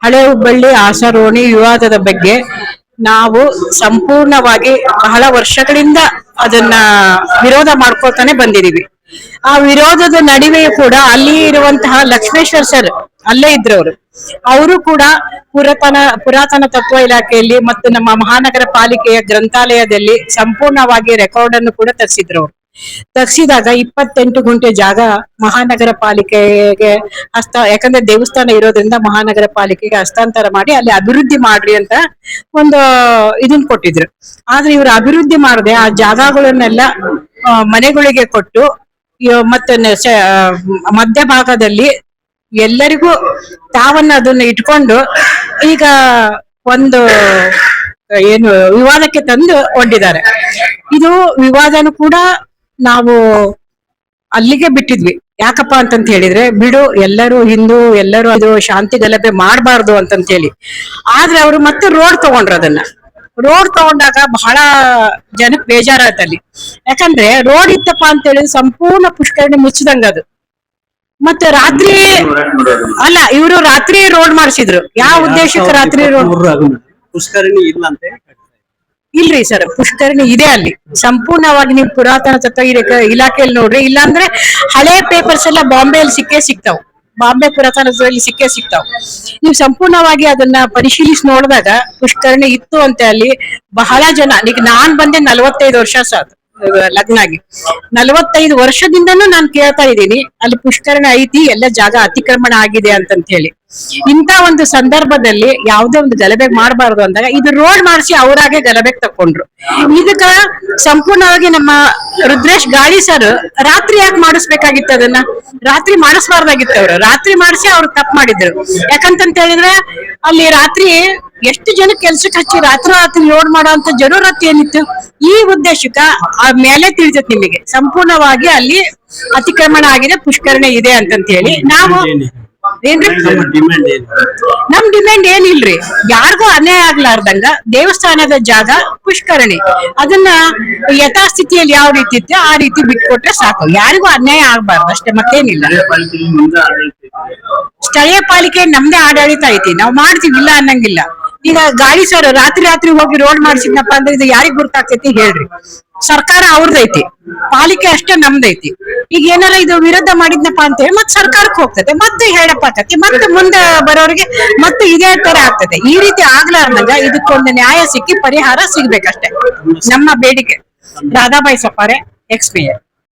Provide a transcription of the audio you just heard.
ಹಳೆ ಹುಬ್ಬಳ್ಳಿ ಆಸರೋಣಿ ವಿವಾದದ ಬಗ್ಗೆ ನಾವು ಸಂಪೂರ್ಣವಾಗಿ ಬಹಳ ವರ್ಷಗಳಿಂದ ಅದನ್ನ ವಿರೋಧ ಮಾಡ್ಕೊತಾನೆ ಬಂದಿದೀವಿ. ಆ ವಿರೋಧದ ನಡುವೆಯೂ ಕೂಡ ಅಲ್ಲಿ ಇರುವಂತಹ ಲಕ್ಷ್ಮೇಶ್ವರ್ ಸರ್ ಅಲ್ಲೇ ಇದ್ರು ಅವರು ಕೂಡ ಪುರಾತನ ತತ್ವ ಇಲಾಖೆಯಲ್ಲಿ ಮತ್ತು ನಮ್ಮ ಮಹಾನಗರ ಪಾಲಿಕೆಯ ಗ್ರಂಥಾಲಯದಲ್ಲಿ ಸಂಪೂರ್ಣವಾಗಿ ರೆಕಾರ್ಡ್ ಅನ್ನು ಕೂಡ ತರಿಸಿದ್ರು. ತರಿಸಿದಾಗ 28 ಗುಂಟೆ ಜಾಗ ಮಹಾನಗರ ಪಾಲಿಕೆಗೆ ಯಾಕಂದ್ರೆ ದೇವಸ್ಥಾನ ಇರೋದ್ರಿಂದ ಮಹಾನಗರ ಪಾಲಿಕೆಗೆ ಹಸ್ತಾಂತರ ಮಾಡಿ ಅಲ್ಲಿ ಅಭಿವೃದ್ಧಿ ಮಾಡ್ರಿ ಅಂತ ಒಂದು ಇದನ್ ಕೊಟ್ಟಿದ್ರು. ಆದ್ರೆ ಇವರು ಅಭಿವೃದ್ಧಿ ಮಾಡದೆ ಆ ಜಾಗಗಳನ್ನೆಲ್ಲ ಮನೆಗಳಿಗೆ ಕೊಟ್ಟು ಮತ್ತೆ ಮಧ್ಯಭಾಗದಲ್ಲಿ ಎಲ್ಲರಿಗೂ ತಾವನ್ನ ಅದನ್ನ ಇಟ್ಕೊಂಡು ಈಗ ಒಂದು ಏನು ವಿವಾದಕ್ಕೆ ತಂದು ಒಡ್ಡಿದ್ದಾರೆ. ಇದು ವಿವಾದನು ಕೂಡ ನಾವು ಅಲ್ಲಿಗೆ ಬಿಟ್ಟಿದ್ವಿ. ಯಾಕಪ್ಪ ಅಂತಂತ ಹೇಳಿದ್ರೆ ಬಿಡು, ಎಲ್ಲರೂ ಹಿಂದೂ, ಎಲ್ಲರೂ ಅದು ಶಾಂತಿ ಗಲಭೆ ಮಾಡಬಾರ್ದು ಅಂತಂತ ಹೇಳಿ. ಆದ್ರೆ ಅವರು ಮತ್ತೆ ರೋಡ್ ತಗೊಂಡ್ರು. ಅದನ್ನ ರೋಡ್ ತಗೊಂಡಾಗ ಬಹಳ ಜನಕ್ಕೆ ಬೇಜಾರಾಯ್ತಲ್ಲಿ. ಯಾಕಂದ್ರೆ ರೋಡ್ ಇತ್ತಪ್ಪ ಅಂತ ಹೇಳಿದ್ರೆ ಸಂಪೂರ್ಣ ಪುಷ್ಕರಣಿ ಮುಚ್ಚಿದಂಗ ಅದು. ಮತ್ತೆ ರಾತ್ರಿ ಅಲ್ಲ, ಇವರು ರಾತ್ರಿ ರೋಡ್ ಮಾಡಿಸಿದ್ರು. ಯಾವ ಉದ್ದೇಶಕ್ಕೆ ರಾತ್ರಿ ರೋಡ್? ಪುಷ್ಕರಣಿ ಇಲ್ಲ ಅಂತ ಇಲ್ರಿ ಸರ್, ಪುಷ್ಕರಣಿ ಇದೆ ಅಲ್ಲಿ. ಸಂಪೂರ್ಣವಾಗಿ ನೀವು ಪುರಾತನ ತತ್ವ ಇಲಾಖೆಯಲ್ಲಿ ನೋಡ್ರಿ, ಇಲ್ಲಾಂದ್ರೆ ಹಳೆ ಪೇಪರ್ಸ್ ಎಲ್ಲ ಬಾಂಬೆಯಲ್ಲಿ ಸಿಕ್ತಾವ್. ಬಾಂಬೆ ಪುರಾತನದಲ್ಲಿ ಸಿಕ್ತಾವ್. ನೀವು ಸಂಪೂರ್ಣವಾಗಿ ಅದನ್ನ ಪರಿಶೀಲಿಸಿ ನೋಡಿದಾಗ ಪುಷ್ಕರಣಿ ಇತ್ತು ಅಂತ ಅಲ್ಲಿ ಬಹಳ ಜನ. ಈಗ ನಾನ್ ಬಂದೆ 45 ವರ್ಷ ಸಾಕು ಲಗ್ನ ಆಗಿ. 45 ವರ್ಷದಿಂದನೂ ನಾನು ಕೇಳ್ತಾ ಇದ್ದೀನಿ ಅಲ್ಲಿ ಪುಷ್ಕರಣಿ ಐತಿ, ಎಲ್ಲ ಜಾಗ ಅತಿಕ್ರಮಣ ಆಗಿದೆ ಅಂತಂತ ಹೇಳಿ. ಇಂತ ಒಂದು ಸಂದರ್ಭದಲ್ಲಿ ಯಾವುದೇ ಒಂದು ಗಲಭೆ ಮಾಡಬಾರ್ದು ಅಂದಾಗ ಇದು ರೋಡ್ ಮಾಡಿಸಿ ಅವರಾಗೆ ಗಲಭೆಗೆ ತಕೊಂಡ್ರು. ಇದಕ್ಕ ಸಂಪೂರ್ಣವಾಗಿ ನಮ್ಮ ರುದ್ರೇಶ್ ಗಾಳಿ ಸರ್ ರಾತ್ರಿ ಯಾಕೆ ಮಾಡಿಸ್ಬೇಕಾಗಿತ್ತು? ಅದನ್ನ ರಾತ್ರಿ ಮಾಡಿಸ್ಬಾರ್ದಾಗಿತ್ತು. ಅವ್ರು ರಾತ್ರಿ ಮಾಡಿಸಿ ಅವ್ರು ತಪ್ಪು ಮಾಡಿದ್ರು. ಯಾಕಂತಂತ ಹೇಳಿದ್ರೆ ಅಲ್ಲಿ ರಾತ್ರಿ ಎಷ್ಟು ಜನ ಕೆಲ್ಸಕ್ಕೆ ಹಚ್ಚಿ ರಾತ್ರಿ ರೋಡ್ ಮಾಡೋ ಅಂತ ಜರೂರತ್ ಏನಿತ್ತು? ಈ ಉದ್ದೇಶಕ್ಕ ಆ ಮೇಲೆ ತಿಳಿತೈತಿ ನಿಮಗೆ ಸಂಪೂರ್ಣವಾಗಿ ಅಲ್ಲಿ ಅತಿಕ್ರಮಣ ಆಗಿದೆ, ಪುಷ್ಕರಣೆ ಇದೆ ಅಂತಂತ ಹೇಳಿ. ನಾವು ನಮ್ ಡಿಮ್ಯಾಂಡ್ ಏನಿಲ್ರಿ, ಯಾರಿಗೂ ಅನ್ಯಾಯ ಆಗ್ಲಾರ್ದಂಗ ದೇವಸ್ಥಾನದ ಜಾಗ ಪುಷ್ಕರಣಿ ಅದನ್ನ ಯಥಾಸ್ಥಿತಿಯಲ್ಲಿ ಯಾವ ರೀತಿ ಇತ್ತು ಆ ರೀತಿ ಬಿಟ್ಕೊಟ್ರೆ ಸಾಕು. ಯಾರಿಗೂ ಅನ್ಯಾಯ ಆಗ್ಬಾರ್ದು ಅಷ್ಟೇ, ಮತ್ತೇನಿಲ್ಲ. ಸ್ಥಳೀಯ ಪಾಲಿಕೆ ನಮ್ದೇ ಆಡಳಿತ ಐತಿ, ನಾವ್ ಮಾಡ್ತೀವಿ, ಇಲ್ಲ ಅನ್ನಂಗಿಲ್ಲ. ಈಗ ಗಾಳಿ ಸರ್ ರಾತ್ರಿ ಹೋಗಿ ರೋಡ್ ಮಾಡ್ಸಿದ್ನಪ್ಪ ಅಂದ್ರೆ ಇದು ಯಾರಿಗ್ ಗುರ್ತಾಗ್ತೈತಿ ಹೇಳ್ರಿ? ಸರ್ಕಾರ ಅವ್ರದೈತಿ, ಪಾಲಿಕೆ ಅಷ್ಟೇ ನಮ್ದೈತಿ. ಈಗ ಏನಾರ ಇದು ವಿರೋಧ ಮಾಡಿದ್ನಪ್ಪ ಅಂತ ಹೇಳಿ ಮತ್ತೆ ಸರ್ಕಾರಕ್ಕೆ ಹೋಗ್ತದೆ, ಮತ್ತೆ ಹೇಳಪ್ಪ ಆಕತಿ, ಮತ್ತೆ ಮುಂದೆ ಬರೋರಿಗೆ ಮತ್ತೆ ಇದೇ ತರ ಆಗ್ತದೆ. ಈ ರೀತಿ ಆಗ್ಲಾರ್ದಾಗ ಇದಕ್ಕೊಂದು ನ್ಯಾಯ ಸಿಕ್ಕಿ ಪರಿಹಾರ ಸಿಗ್ಬೇಕಷ್ಟೇ ನಮ್ಮ ಬೇಡಿಕೆ. ರಾಧಾಬಾಯಿ ಸಪಾರೆ, ಎಕ್ಸ್ಪಿ.